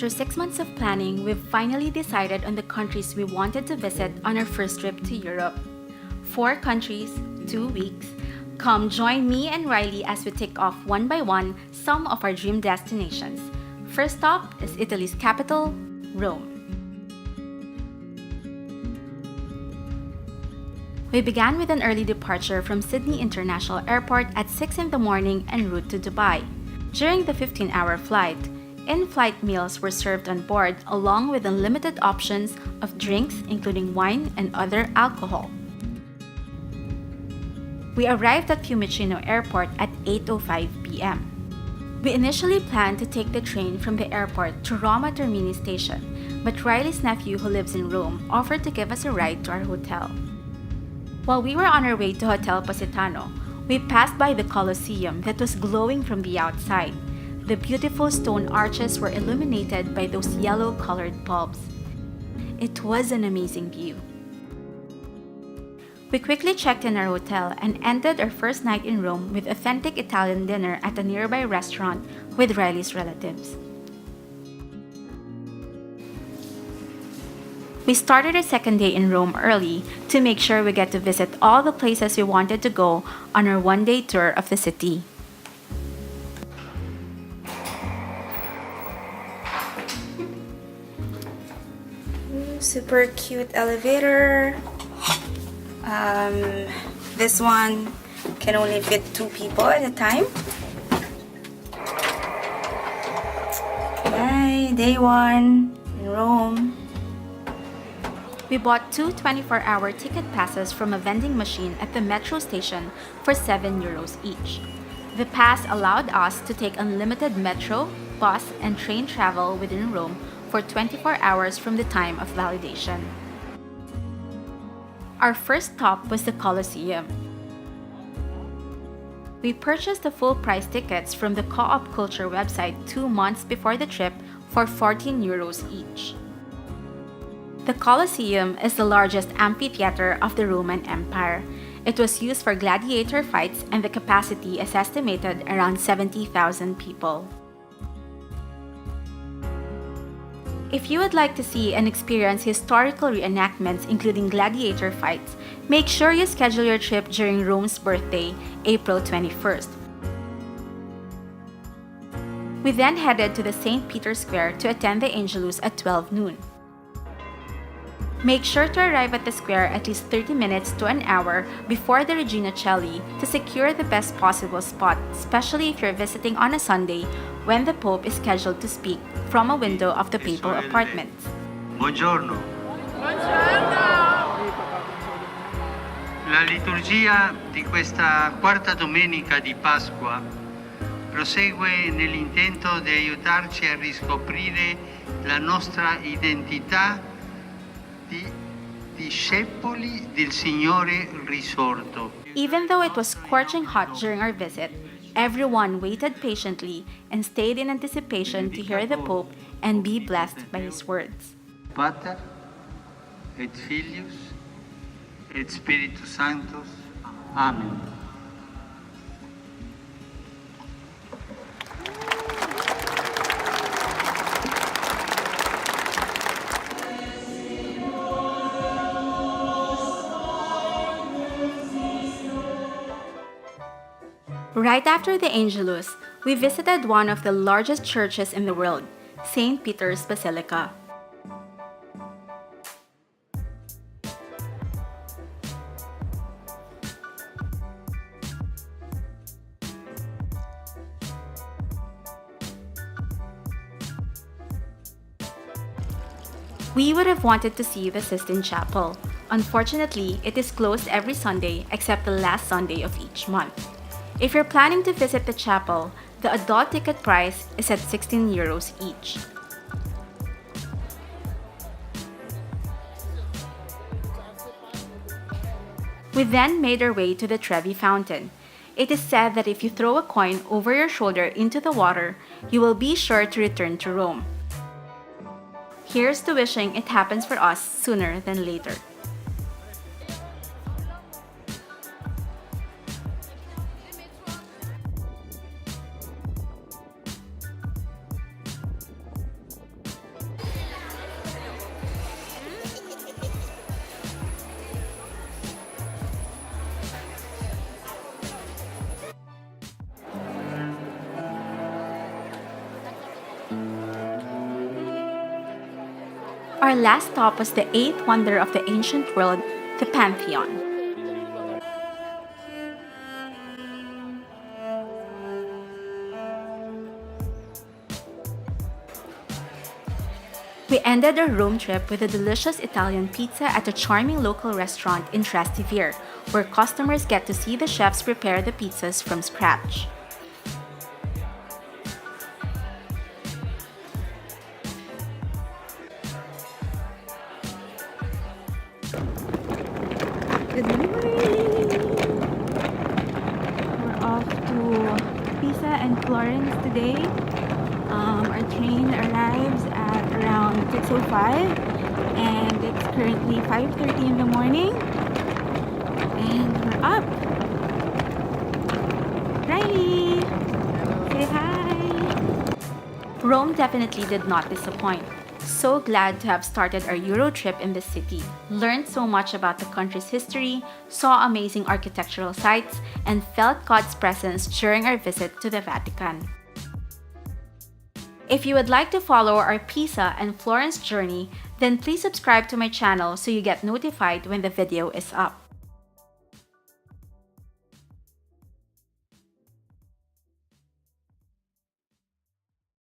After 6 months of planning, we've finally decided on the countries we wanted to visit on our first trip to Europe. 4 countries, 2 weeks. Come join me and Riley as we tick off one by one some of our dream destinations. First stop is Italy's capital, Rome. We began with an early departure from Sydney International Airport at 6 in the morning en route to Dubai. During the 15-hour flight, in-flight meals were served on board along with unlimited options of drinks including wine and other alcohol. We arrived at Fiumicino Airport at 8:05 p.m. We initially planned to take the train from the airport to Roma Termini station, but Riley's nephew who lives in Rome offered to give us a ride to our hotel. While we were on our way to Hotel Positano, we passed by the Colosseum that was glowing from the outside. The beautiful stone arches were illuminated by those yellow-colored bulbs. It was an amazing view. We quickly checked in our hotel and ended our first night in Rome with authentic Italian dinner at a nearby restaurant with Riley's relatives. We started our second day in Rome early to make sure we get to visit all the places we wanted to go on our one-day tour of the city. Super cute elevator. This one can only fit 2 people at a time. Bye, day 1 in Rome. We bought 2 24-hour ticket passes from a vending machine at the metro station for €7 each. The pass allowed us to take unlimited metro, bus, and train travel within Rome for 24 hours from the time of validation. Our first stop was the Colosseum. We purchased the full-price tickets from the Co-op Culture website 2 months before the trip for €14 each. The Colosseum is the largest amphitheater of the Roman Empire. It was used for gladiator fights and the capacity is estimated around 70,000 people. If you would like to see and experience historical reenactments including gladiator fights, make sure you schedule your trip during Rome's birthday, April 21st. We then headed to the St. Peter's Square to attend the Angelus at 12 noon. Make sure to arrive at the square at least 30 minutes to an hour before the Regina Coeli to secure the best possible spot, especially if you're visiting on a Sunday when the Pope is scheduled to speak from a window of the papal apartments. Buongiorno. Buongiorno. La liturgia di questa quarta domenica di Pasqua prosegue nell'intento di aiutarci a riscoprire la nostra identità di discepoli del Signore risorto. Even though it was scorching hot during our visit, everyone waited patiently and stayed in anticipation to hear the Pope and be blessed by his words. Pater et Filius et Spiritus Sanctus. Amen. Right after the Angelus, we visited one of the largest churches in the world, St. Peters Basilica. We would have wanted to see the Sistine Chapel. Unfortunately, it is closed every Sunday except the last Sunday of each month. If you're planning to visit the chapel, the adult ticket price is at €16 each. We then made our way to the Trevi Fountain. It is said that if you throw a coin over your shoulder into the water, you will be sure to return to Rome. Here's to wishing it happens for us sooner than later. Our last stop was the eighth wonder of the ancient world, the Pantheon. We ended our Rome trip with a delicious Italian pizza at a charming local restaurant in Trastevere, where customers get to see the chefs prepare the pizzas from scratch. Good morning! We're off to Pisa and Florence today. Our train arrives at around 6:05 and it's currently 5:30 in the morning and we're up. Riley! Say hi! Rome definitely did not disappoint. So glad to have started our Eurotrip in the city, learned so much about the country's history, saw amazing architectural sites, and felt God's presence during our visit to the Vatican. If you would like to follow our Pisa and Florence journey, then please subscribe to my channel so you get notified when the video is up.